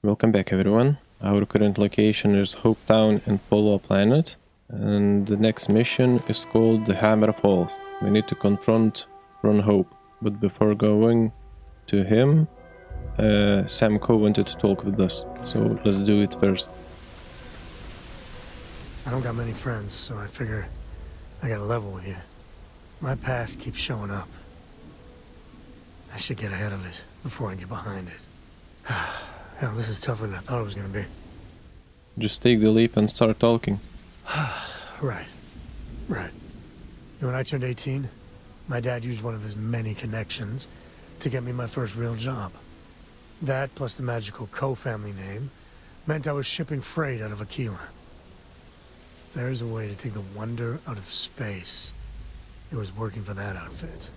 Welcome back, everyone. Our current location is Hope Town in Polo Planet, and the next mission is called the Hammer Falls. We need to confront Ron Hope, but before going to him, Sam Coe wanted to talk with us, so let's do it first. I don't got many friends, so I figure I gotta level with you. My past keeps showing up. I should get ahead of it before I get behind it. Hell, this is tougher than I thought it was gonna be. Just take the leap and start talking. Right. When I turned 18, my dad used one of his many connections to get me my first real job. That, plus the magical Coe family name, meant I was shipping freight out of Aquila. If there's a way to take the wonder out of space, it was working for that outfit.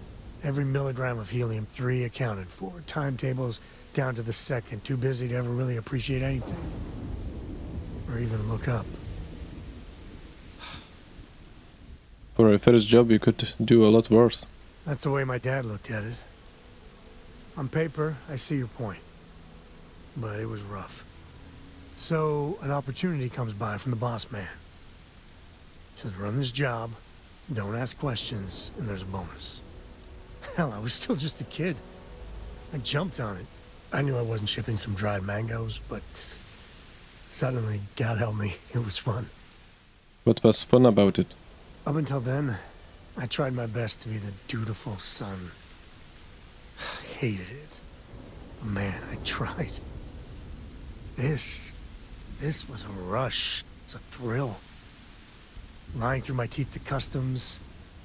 Every milligram of helium-3 accounted for. Timetables down to the second, too busy to ever really appreciate anything. Or even look up. For a first job, you could do a lot worse. That's the way my dad looked at it. On paper, I see your point. But it was rough. So, an opportunity comes by from the boss man. He says, run this job, don't ask questions, and there's a bonus. Hell, I was still just a kid. I jumped on it. I knew I wasn't shipping some dried mangoes, but suddenly, God help me, it was fun. What was fun about it? Up until then, I tried my best to be the dutiful son. I hated it. But man, I tried. This was a rush. It's a thrill. Lying through my teeth to customs,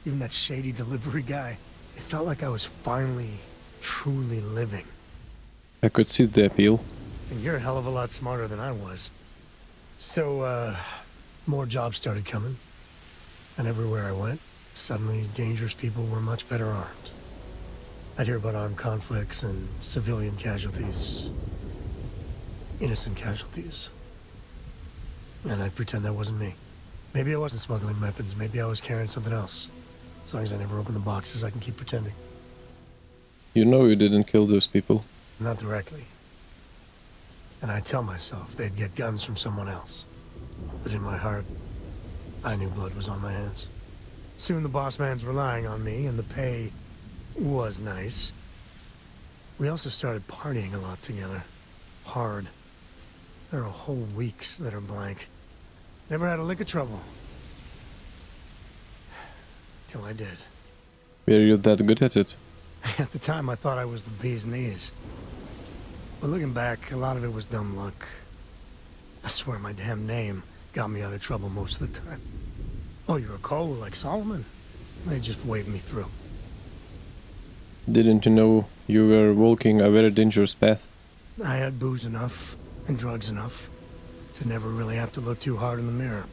even that shady delivery guy. It felt like I was finally, truly living. I could see the appeal. And you're a hell of a lot smarter than I was. So, more jobs started coming. And everywhere I went, suddenly dangerous people were much better armed. I'd hear about armed conflicts and civilian casualties. Innocent casualties. And I'd pretend that wasn't me. Maybe I wasn't smuggling weapons, maybe I was carrying something else. As long as I never open the boxes, I can keep pretending. You know you didn't kill those people. Not directly. And I'd tell myself they'd get guns from someone else. But in my heart, I knew blood was on my hands. Soon the boss man's relying on me, and the pay was nice. We also started partying a lot together. Hard. There are whole weeks that are blank. Never had a lick of trouble. Till I did. Were you that good at it? At the time, I thought I was the bee's knees. But looking back, a lot of it was dumb luck. I swear my damn name got me out of trouble most of the time. Oh, you're a Coe like Solomon? They just waved me through. Didn't you know you were walking a very dangerous path? I had booze enough, and drugs enough, to never really have to look too hard in the mirror.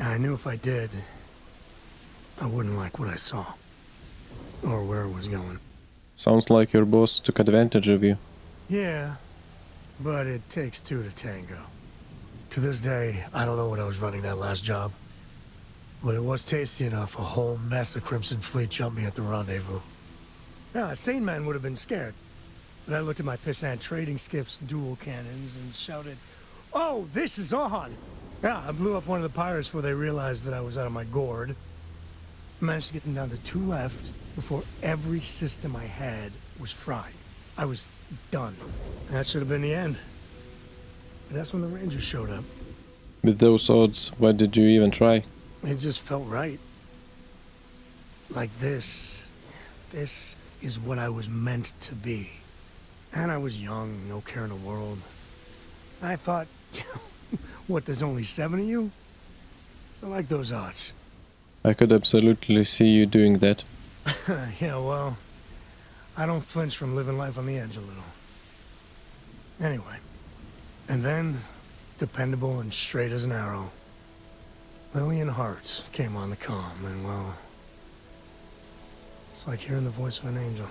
I knew if I did, I wouldn't like what I saw. Or where it was going. Sounds like your boss took advantage of you. Yeah, but it takes two to tango. To this day, I don't know what I was running that last job. But it was tasty enough, a whole mess of Crimson Fleet jumped me at the rendezvous. Yeah, a sane man would have been scared. But I looked at my pissant trading skiff's dual cannons and shouted, "Oh, this is on!" Yeah, I blew up one of the pirates before they realized that I was out of my gourd. I managed to get them down to 2 left before every system I had was fried. I was done. That should have been the end. But that's when the Rangers showed up. With those odds, why did you even try? It just felt right. Like this. This is what I was meant to be. And I was young, no care in the world. I thought, what, there's only 7 of you? I like those odds. I could absolutely see you doing that. Yeah, well, I don't flinch from living life on the edge a little. Anyway, and then, dependable and straight as an arrow, Lillian Hart came on the comm, and well, it's like hearing the voice of an angel.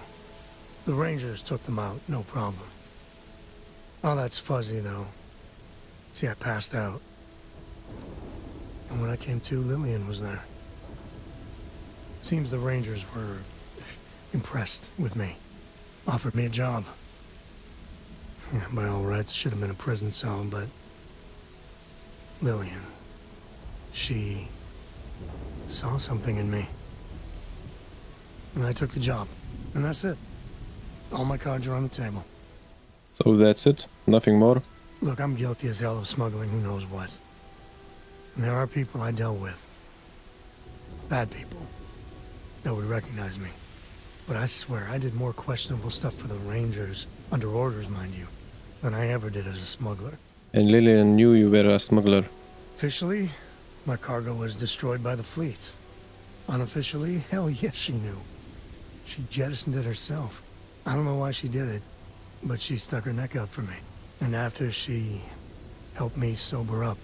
The Rangers took them out, no problem. All that's fuzzy, though. See, I passed out. And when I came to, Lillian was there. Seems the Rangers were impressed with me. Offered me a job. Yeah, by all rights, it should have been a prison cell, but Lillian, she saw something in me. And I took the job. And that's it. All my cards are on the table. So that's it? Nothing more? Look, I'm guilty as hell of smuggling who knows what. And there are people I dealt with. Bad people. That would recognize me. But I swear, I did more questionable stuff for the Rangers, under orders, mind you, than I ever did as a smuggler. And Lillian knew you were a smuggler. Officially, my cargo was destroyed by the fleet. Unofficially, hell yes, she knew. She jettisoned it herself. I don't know why she did it, but she stuck her neck out for me. And after she helped me sober up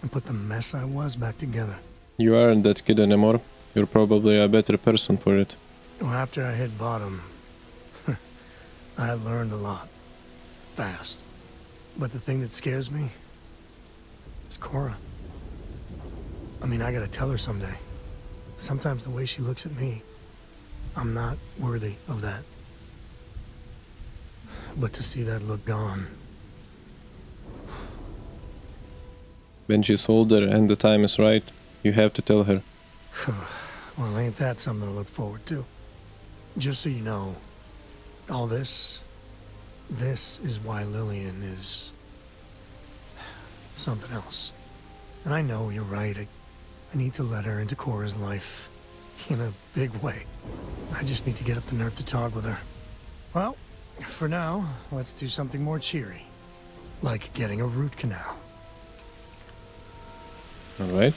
and put the mess I was back together. You aren't that kid anymore. You're probably a better person for it. Well, after I hit bottom, I learned a lot. Fast. But the thing that scares me is Cora. I mean, I gotta tell her someday. Sometimes the way she looks at me, I'm not worthy of that. But to see that look gone... When she's older and the time is right, you have to tell her. Well, ain't that something to look forward to? Just so you know, all this is why Lillian is something else. And I know you're right. I need to let her into Cora's life in a big way. I just need to get up the nerve to talk with her. Well, for now, let's do something more cheery. Like getting a root canal. Alright.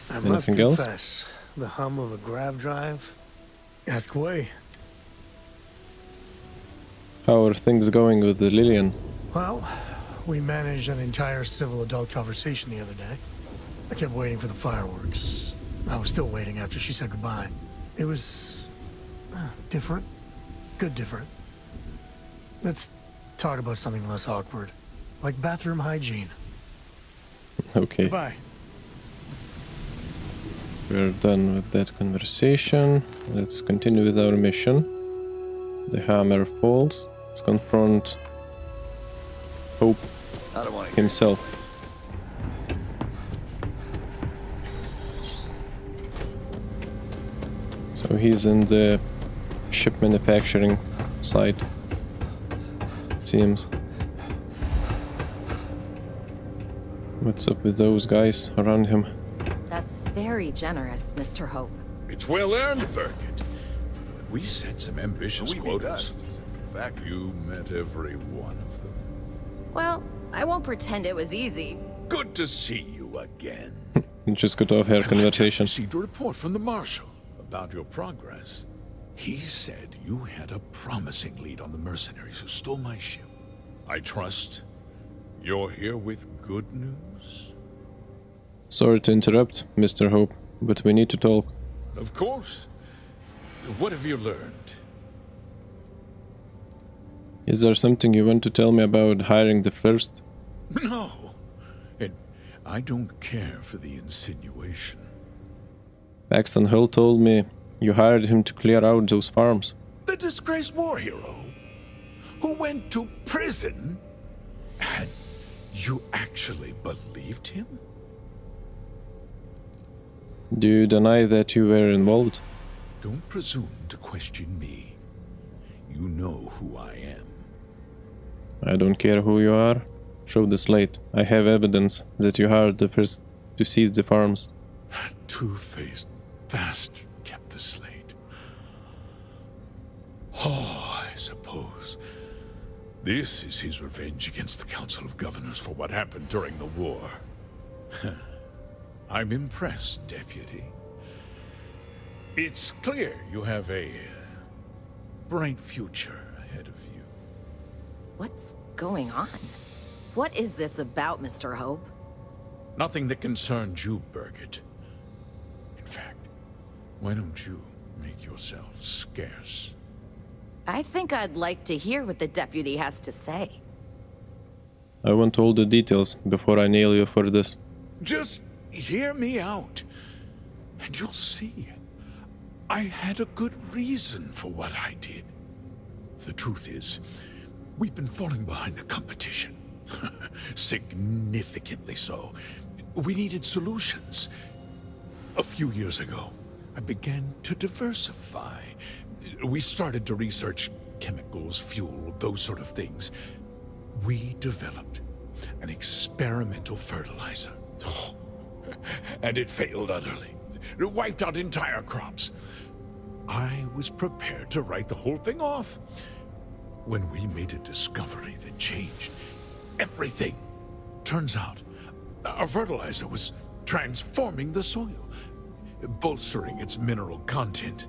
I Anything must else? confess, the hum of a grav drive. Ask away. How are things going with the Lillian? Well, we managed an entire civil adult conversation the other day. I kept waiting for the fireworks. I was still waiting after she said goodbye. It was... different. Good different. Let's talk about something less awkward. Like bathroom hygiene. Okay. Goodbye. We're done with that conversation. Let's continue with our mission. The hammer falls. Let's confront Hope himself. So he's in the ship manufacturing site, it seems. What's up with those guys around him? That's very generous, Mr. Hope. It's well earned, Birgit. We set some ambitious quotas. In fact, You met every one of them. Well, I won't pretend it was easy. Good to see you again. We just got off our I conversation. just received a report from the Marshal about your progress. He said you had a promising lead on the mercenaries who stole my ship. I trust you're here with good news? Sorry to interrupt, Mr. Hope, but we need to talk. Of course. What have you learned? Is there something you want to tell me about hiring the first? No. And I don't care for the insinuation. Paxton Hill told me you hired him to clear out those farms. The disgraced war hero who went to prison? And you actually believed him? Do you deny that you were involved? Don't presume to question me. You know who I am. I don't care who you are. Show the slate. I have evidence that you hired the first to seize the farms. That two-faced bastard kept the slate. Oh, I suppose this is his revenge against the Council of Governors for what happened during the war. I'm impressed, Deputy. It's clear you have a bright future ahead of you. What's going on? What is this about, Mr. Hope? Nothing that concerns you, Birgit. In fact, why don't you make yourself scarce? I think I'd like to hear what the deputy has to say. I want all the details before I nail you for this. Just hear me out, and you'll see. I had a good reason for what I did. The truth is, We've been falling behind the competition. Significantly so. We needed solutions. A few years ago, I began to diversify. We started to research chemicals, fuel, those sort of things. We developed an experimental fertilizer. And it failed utterly. It wiped out entire crops. I was prepared to write the whole thing off when we made a discovery that changed everything. Turns out, our fertilizer was transforming the soil, bolstering its mineral content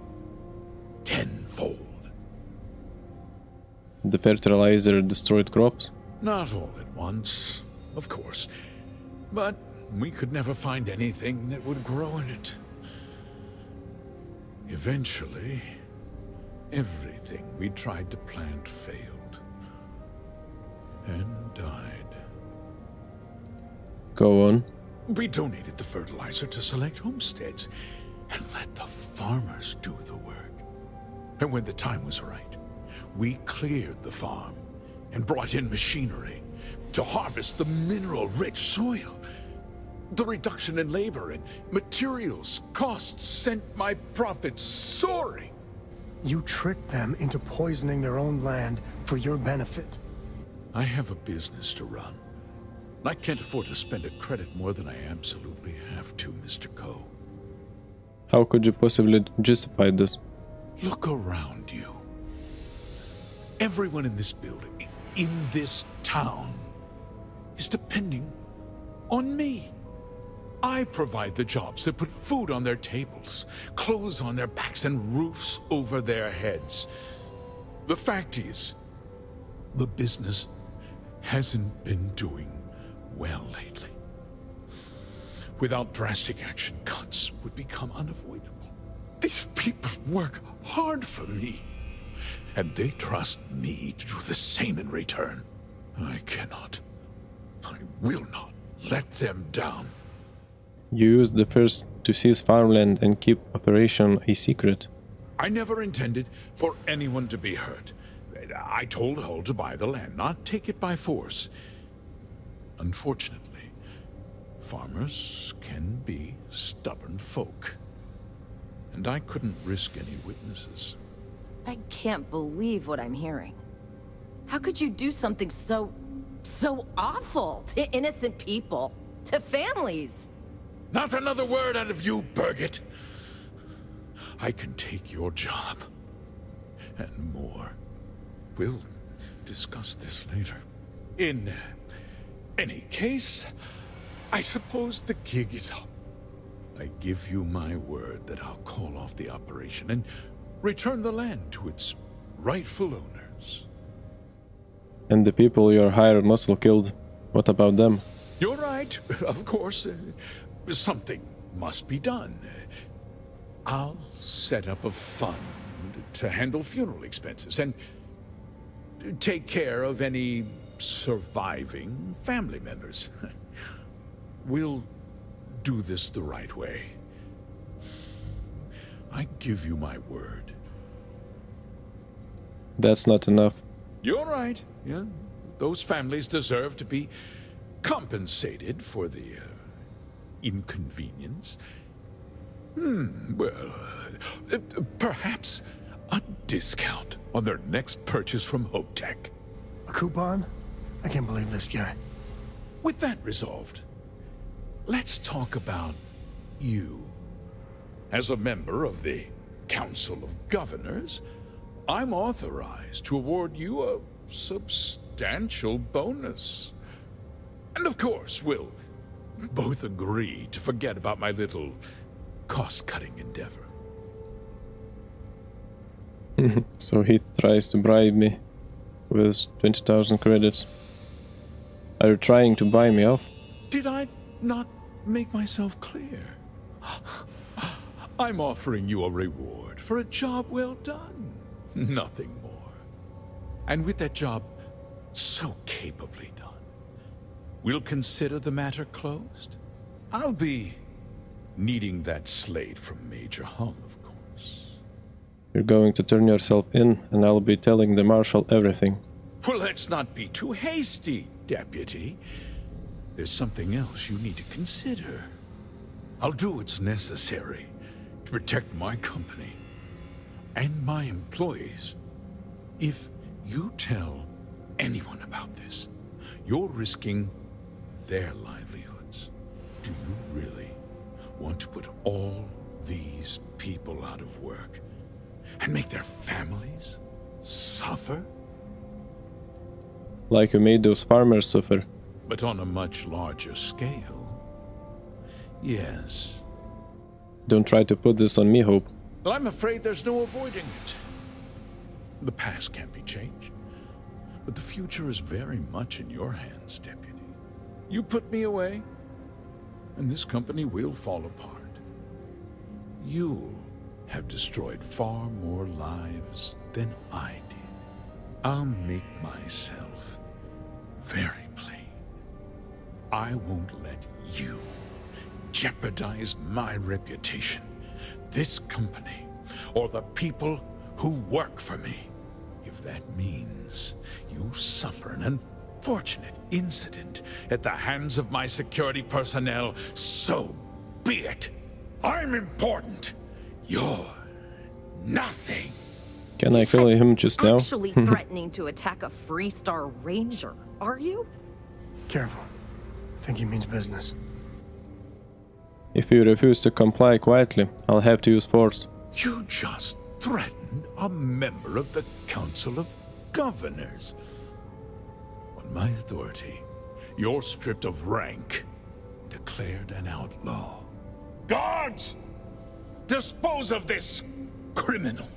tenfold. The fertilizer destroyed crops? Not all at once, of course. But we could never find anything that would grow in it. Eventually, everything we tried to plant failed. And died. Go on. We donated the fertilizer to select homesteads and let the farmers do the work. And when the time was right, we cleared the farm and brought in machinery to harvest the mineral-rich soil. The reduction in labor and materials costs sent my profits soaring. You tricked them into poisoning their own land for your benefit. I have a business to run. I can't afford to spend a credit more than I absolutely have to, Mr. Coe. How could you possibly justify this? Look around you. Everyone in this building, in this town, is depending on me. I provide the jobs that put food on their tables, clothes on their backs, and roofs over their heads. The fact is, the business hasn't been doing well lately. Without drastic action, cuts would become unavoidable. These people work hard for me, and they trust me to do the same in return. I cannot, I will not let them down. You used the first to seize farmland and keep operation a secret. I never intended for anyone to be hurt. I told Hull to buy the land, not take it by force. Unfortunately, farmers can be stubborn folk. And I couldn't risk any witnesses. I can't believe what I'm hearing. How could you do something so awful to innocent people, to families? Not another word out of you, Birgit. I can take your job. And more. We'll discuss this later. In any case, I suppose the gig is up. I give you my word that I'll call off the operation and return the land to its rightful owners. And the people your hired muscle killed, what about them? You're right, of course. Something must be done. I'll set up a fund to handle funeral expenses and take care of any surviving family members. We'll do this the right way. I give you my word. That's not enough. You're right. Yeah, those families deserve to be compensated for the inconvenience. Well, perhaps a discount on their next purchase from Hotech. A coupon? I can't believe this guy. With that resolved, let's talk about you. As a member of the Council of Governors, I'm authorized to award you a substantial bonus. And of course, we'll both agree to forget about my little cost-cutting endeavor. So he tries to bribe me with 20,000 credits. Are you trying to buy me off? Did I not make myself clear? I'm offering you a reward for a job well done. Nothing more. And with that job so capably done, we'll consider the matter closed. I'll be needing that slate from Major Hull, of course. You're going to turn yourself in, and I'll be telling the Marshal everything. Well, let's not be too hasty, Deputy. There's something else you need to consider. I'll do what's necessary to protect my company and my employees. If you tell anyone about this, you're risking their livelihoods. Do you really want to put all these people out of work and make their families suffer? Like you made those farmers suffer. But on a much larger scale, yes. Don't try to put this on me, Hope. Well, I'm afraid there's no avoiding it. The past can't be changed, but the future is very much in your hands, Deputy. You put me away, and this company will fall apart. You have destroyed far more lives than I did. I'll make myself very plain. I won't let you jeopardize my reputation, this company, or the people who work for me. If that means you suffer an unfortunate incident at the hands of my security personnel, so be it. I'm important. You're nothing. Can I kill him just now? Actually threatening to attack a Freestar Ranger, are you? Careful. I think he means business. If you refuse to comply quietly, I'll have to use force. You just threatened a member of the Council of Governors. On my authority, you're stripped of rank, declared an outlaw. Guards! Dispose of this criminal!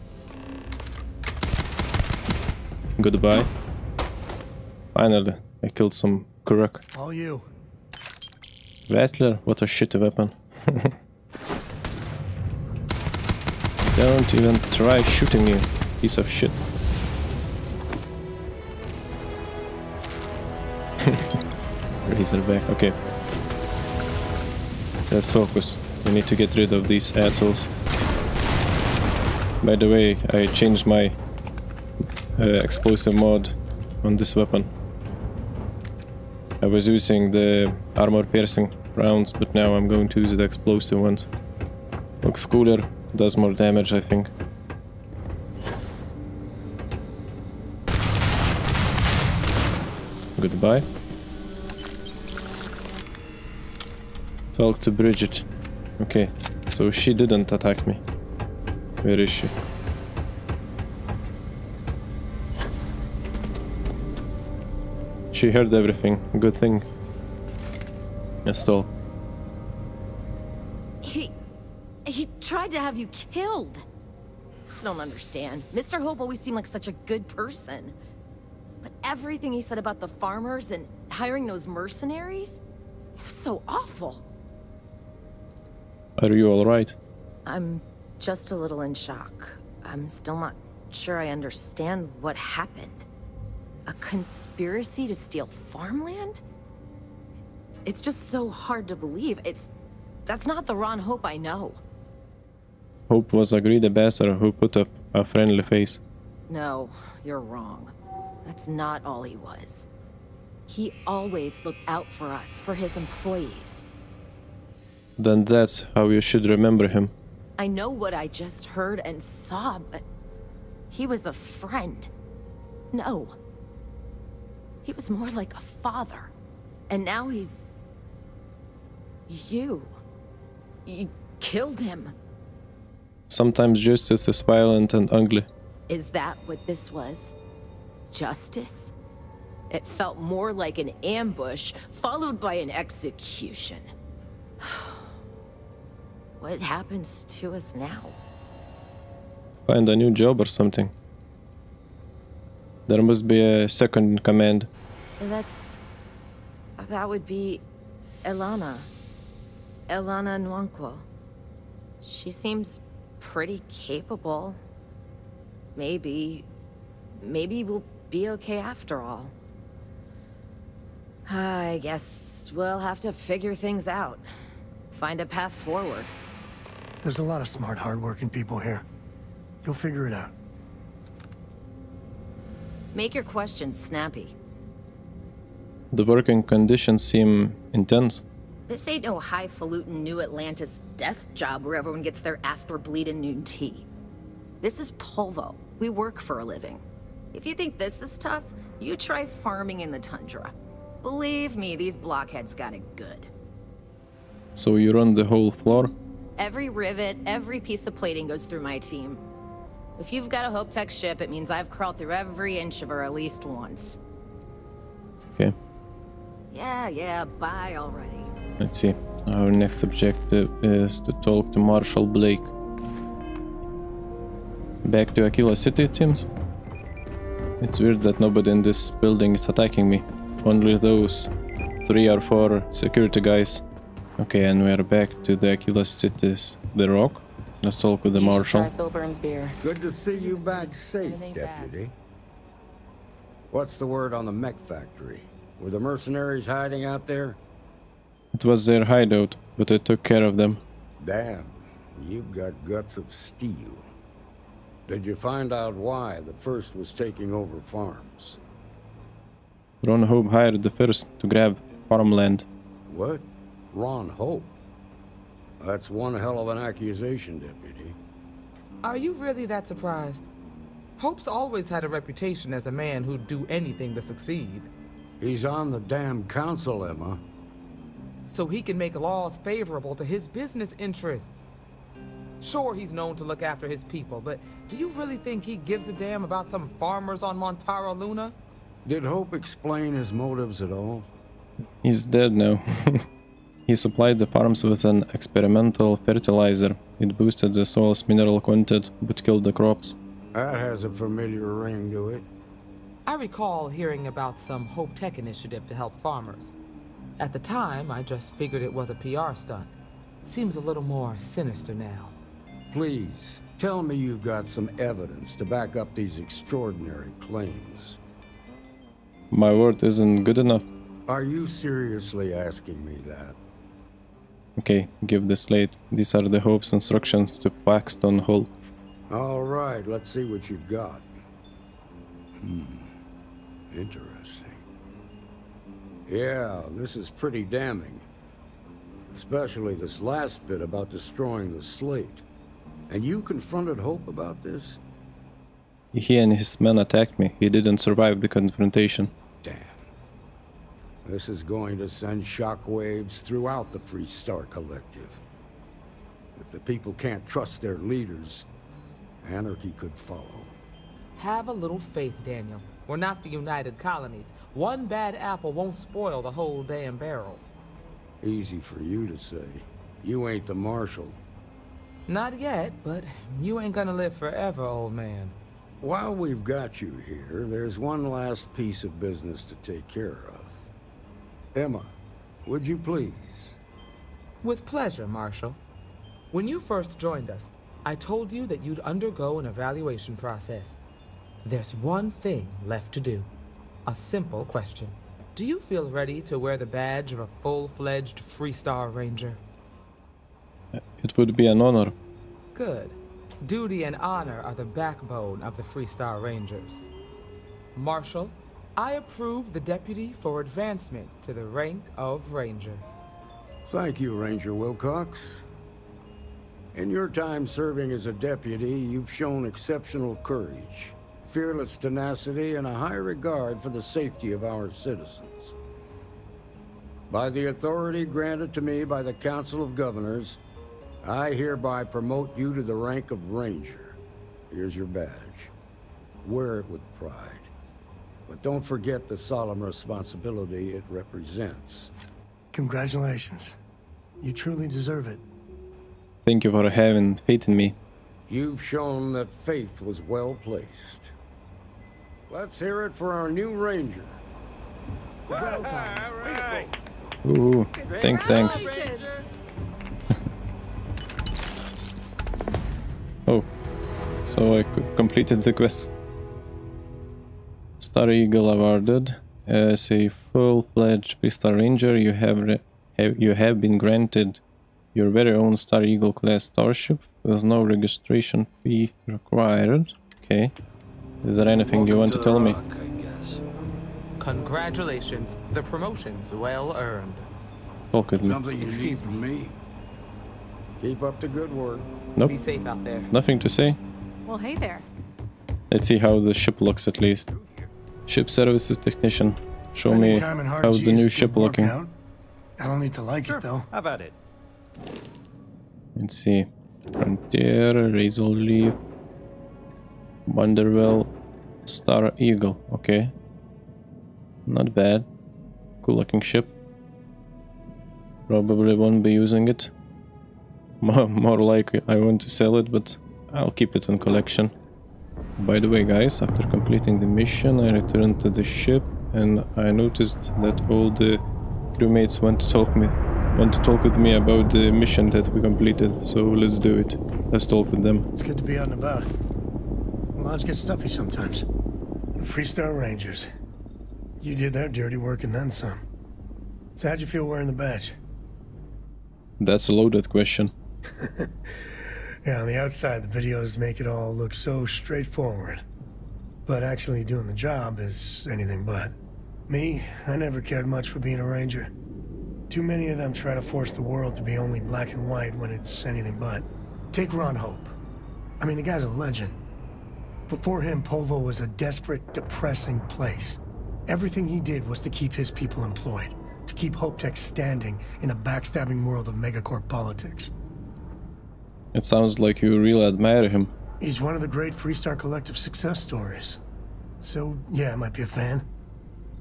Goodbye. Finally, I killed some crook. All you. Rattler? What a shitty weapon. Don't even try shooting me, piece of shit. Razorback, okay. Let's focus. We need to get rid of these assholes. By the way, I changed my explosive mod on this weapon. I was using the armor piercing rounds, but now I'm going to use the explosive ones. Looks cooler, does more damage, I think. Goodbye. Talk to Bridget. Okay, so she didn't attack me. Where is she? She heard everything. Good thing. Let's talk. He tried to have you killed. I don't understand. Mr. Hope always seemed like such a good person. But everything he said about the farmers and hiring those mercenaries, it was so awful. Are you alright? I'm just a little in shock. I'm still not sure I understand what happened. A conspiracy to steal farmland? It's just so hard to believe. That's not the Ron Hope I know. Hope was a greedy bastard who put up a friendly face. No, you're wrong. That's not all he was. He always looked out for us, for his employees. Then that's how you should remember him. I know what I just heard and saw, but he was a friend. No. He was more like a father. And now he's... You killed him. Sometimes justice is violent and ugly. Is that what this was? Justice? It felt more like an ambush, followed by an execution. What happens to us now? Find a new job or something. There must be a second in command. That would be Elana. Elana Nwankwo. She seems pretty capable. Maybe we'll be okay after all. I guess we'll have to figure things out. Find a path forward. There's a lot of smart, hard-working people here. You'll figure it out. Make your questions snappy. The working conditions seem intense. This ain't no highfalutin New Atlantis desk job where everyone gets their after bleeding noon tea. This is Polvo. We work for a living. If you think this is tough, you try farming in the tundra. Believe me, these blockheads got it good. So you run the whole floor? Every rivet, every piece of plating goes through my team. If you've got a Hope Tech ship, it means I've crawled through every inch of her at least once. Okay. Yeah, bye already. Let's see. Our next objective is to talk to Marshal Blake. Back to Aquila City, it seems. It's weird that nobody in this building is attacking me. Only those 3 or 4 security guys. Okay, and we are back to the Aquila City's The Rock. Let's talk with the Marshal. Good to see you back safe, Deputy. What's the word on the mech factory? Were the mercenaries hiding out there? It was their hideout, but I took care of them. Damn, you've got guts of steel. Did you find out why the First was taking over farms? Ron Hope hired the First to grab farmland. What? Ron Hope? That's one hell of an accusation, Deputy. Are you really that surprised? Hope's always had a reputation as a man who'd do anything to succeed. He's on the damn council, Emma. So he can make laws favorable to his business interests. Sure, he's known to look after his people, but do you really think he gives a damn about some farmers on Montara Luna? Did Hope explain his motives at all? He's dead now. He supplied the farms with an experimental fertilizer. It boosted the soil's mineral content, but killed the crops. That has a familiar ring to it. I recall hearing about some Hope Tech initiative to help farmers. At the time, I just figured it was a PR stunt. Seems a little more sinister now. Please, tell me you've got some evidence to back up these extraordinary claims. My word isn't good enough. Are you seriously asking me that? Okay, give the slate. These are the Hope's instructions to Paxton Hall. All right, let's see what you've got. Interesting. Yeah, this is pretty damning. Especially this last bit about destroying the slate. And you confronted Hope about this? He and his men attacked me. He didn't survive the confrontation. Damn. This is going to send shockwaves throughout the Freestar Collective. If the people can't trust their leaders, anarchy could follow. Have a little faith, Daniel. We're not the United Colonies. One bad apple won't spoil the whole damn barrel. Easy for you to say. You ain't the Marshal. Not yet, but you ain't gonna live forever, old man. While we've got you here, there's one last piece of business to take care of. Emma, would you please? With pleasure, Marshal. When you first joined us, I told you that you'd undergo an evaluation process. There's one thing left to do. A simple question. Do you feel ready to wear the badge of a full-fledged Freestar Ranger? It would be an honor. Good. Duty and honor are the backbone of the Freestar Rangers. Marshal, I approve the deputy for advancement to the rank of Ranger. Thank you, Ranger Wilcox. In your time serving as a deputy, you've shown exceptional courage, fearless tenacity, and a high regard for the safety of our citizens. By the authority granted to me by the Council of Governors, I hereby promote you to the rank of Ranger. Here's your badge. Wear it with pride. But don't forget the solemn responsibility it represents. Congratulations. You truly deserve it. Thank you for having faith in me. You've shown that faith was well placed. Let's hear it for our new Ranger. Well done. Ooh, thanks. Oh, so I completed the quest. Star Eagle awarded. As a full-fledged Freestar Ranger, you have been granted your very own Star Eagle class starship. There's no registration fee required. Okay. Is there anything you want to tell me? I Congratulations. The promotion's well earned. Talk with me. Something you need from me? Keep up the good work. Nope. Be safe out there. Nothing to say. Well, hey there. Let's see how the ship looks at least. Ship services technician. Show Spending me time in hard how's the G's new is ship good looking. workout. I don't need to like it though. How about it? Let's see. Frontier, Razor Leaf, Wonderwell, Star Eagle. Okay. Not bad. Cool looking ship. Probably won't be using it. More like I want to sell it, but I'll keep it in collection. By the way, guys, after completing the mission, I returned to the ship and I noticed that all the crewmates want to talk with me about the mission that we completed. So let's do it. Let's talk with them. It's good to be out and about. The lodge gets stuffy sometimes. The Freestar Rangers. You did their dirty work and then some. So how'd you feel wearing the badge? That's a loaded question. Yeah, on the outside, the videos make it all look so straightforward. But actually doing the job is anything but. Me, I never cared much for being a ranger. Too many of them try to force the world to be only black and white when it's anything but. Take Ron Hope. I mean, the guy's a legend. Before him, Polvo was a desperate, depressing place. Everything he did was to keep his people employed, to keep Hope Tech standing in a backstabbing world of megacorp politics. It sounds like you really admire him. He's one of the great Freestar Collective success stories. So, yeah, I might be a fan.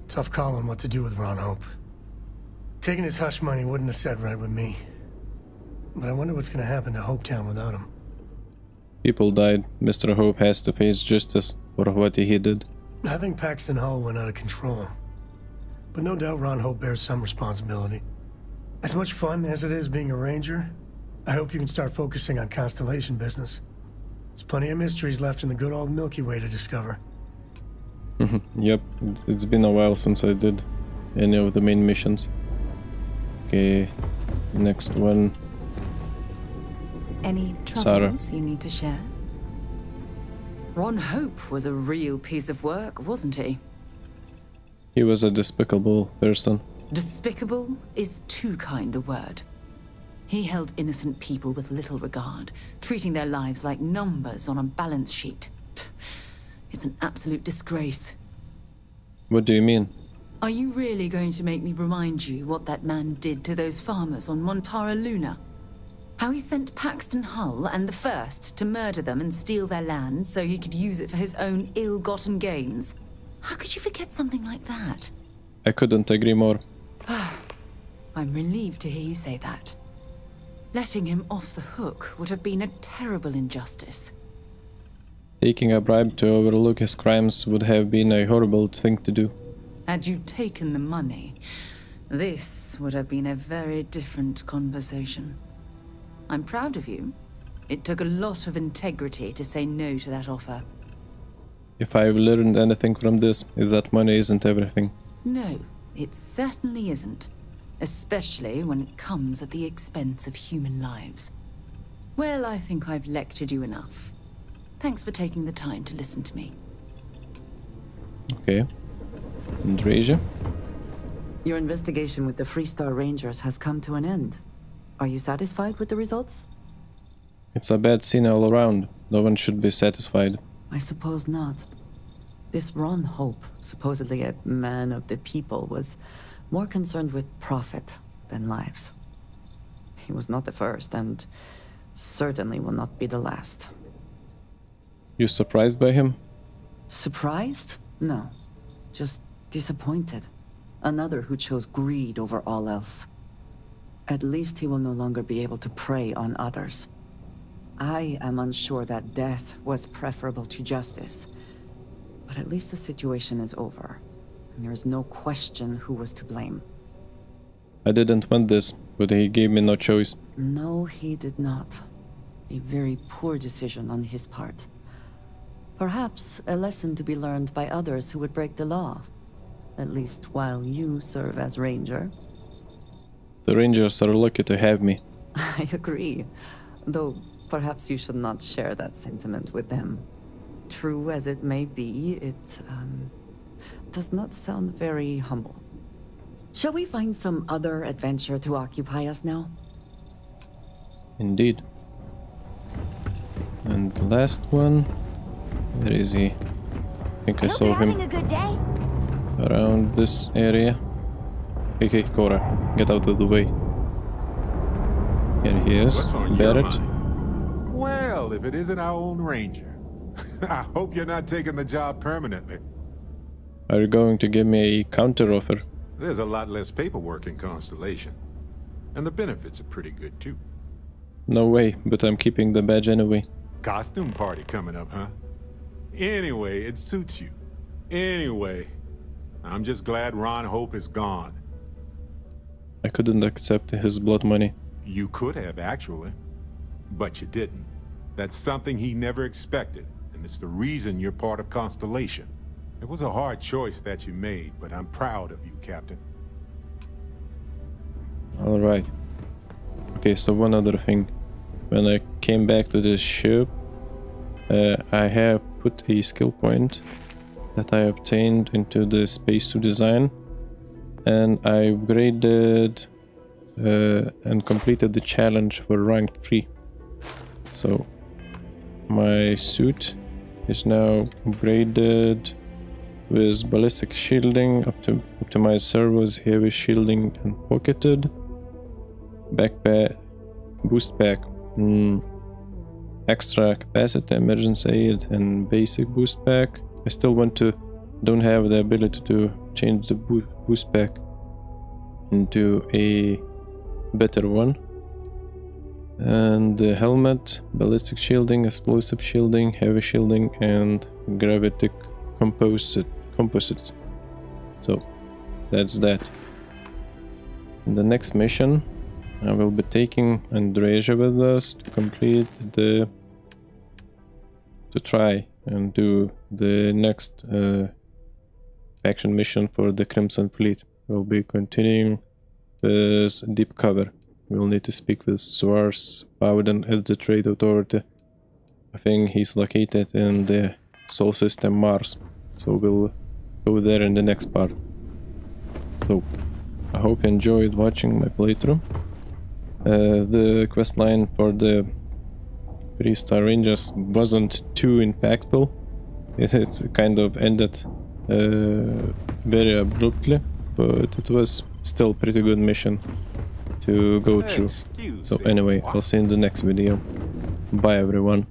Tough call on what to do with Ron Hope. Taking his hush money wouldn't have sat right with me. But I wonder what's gonna happen to Hopetown without him. People died. Mr. Hope has to face justice for what he did. I think Paxton Hall went out of control. But no doubt Ron Hope bears some responsibility. As much fun as it is being a ranger, I hope you can start focusing on Constellation business. There's plenty of mysteries left in the good old Milky Way to discover. Yep, it's been a while since I did any of the main missions. Okay, next one. Any troubles you need to share? Ron Hope was a real piece of work, wasn't he? He was a despicable person. Despicable is too kind a word. He held innocent people with little regard, treating their lives like numbers on a balance sheet. It's an absolute disgrace. What do you mean? Are you really going to make me remind you what that man did to those farmers on Montara Luna? How he sent Paxton Hull and the First to murder them and steal their land so he could use it for his own ill-gotten gains? How could you forget something like that? I couldn't agree more. I'm relieved to hear you say that. Letting him off the hook would have been a terrible injustice. Taking a bribe to overlook his crimes would have been a horrible thing to do. Had you taken the money, this would have been a very different conversation. I'm proud of you. It took a lot of integrity to say no to that offer. If I've learned anything from this, is that money isn't everything. No, it certainly isn't. Especially when it comes at the expense of human lives. Well, I think I've lectured you enough. Thanks for taking the time to listen to me. Okay. Andreja? Your investigation with the Freestar Rangers has come to an end. Are you satisfied with the results? It's a bad scene all around. No one should be satisfied. I suppose not. This Ron Hope, supposedly a man of the people, was more concerned with profit than lives. He was not the first, and certainly will not be the last. You surprised by him? Surprised? No. Just disappointed. Another who chose greed over all else. At least he will no longer be able to prey on others. I am unsure that death was preferable to justice. But at least the situation is over. And there is no question who was to blame. I didn't want this, but he gave me no choice. No, he did not. A very poor decision on his part. Perhaps a lesson to be learned by others who would break the law. At least while you serve as ranger. The Rangers are lucky to have me. I agree. Though perhaps you should not share that sentiment with them. True as it may be, it does not sound very humble. Shall we find some other adventure to occupy us now? Indeed. And the last one, where is he? I think I saw him around this area. Okay, Cora, get out of the way. Here he is, Barrett. Well, if it isn't our own ranger. I hope you're not taking the job permanently. Are you going to give me a counter offer? There's a lot less paperwork in Constellation. And the benefits are pretty good too. No way, but I'm keeping the badge anyway. Costume party coming up, huh? Anyway, it suits you. Anyway, I'm just glad Ron Hope is gone. I couldn't accept his blood money. You could have, actually. But you didn't. That's something he never expected, and it's the reason you're part of Constellation. It was a hard choice that you made, but I'm proud of you, Captain. Alright. Okay, so one other thing. When I came back to this ship, I have put a skill point that I obtained into the spacesuit design, and I upgraded and completed the challenge for rank 3. So my suit is now upgraded with ballistic shielding, optimized servos, heavy shielding and pocketed. Backpack, boost pack, extra capacity, emergency aid and basic boost pack. I still don't have the ability to change the boost pack into a better one. And the helmet, ballistic shielding, explosive shielding, heavy shielding and gravitic composites. So that's that. In the next mission I will be taking Andreja with us to complete to try and do the next action mission for the Crimson Fleet. We'll be continuing with deep cover. We'll need to speak with Suarez Bowden at the Trade Authority. I think he's located in the Sol system Mars, so we'll go there in the next part. So I hope you enjoyed watching my playthrough. The questline for the Freestar Rangers wasn't too impactful. It's kind of ended very abruptly, but it was still a pretty good mission to go through. So anyway, I'll see you in the next video. Bye everyone.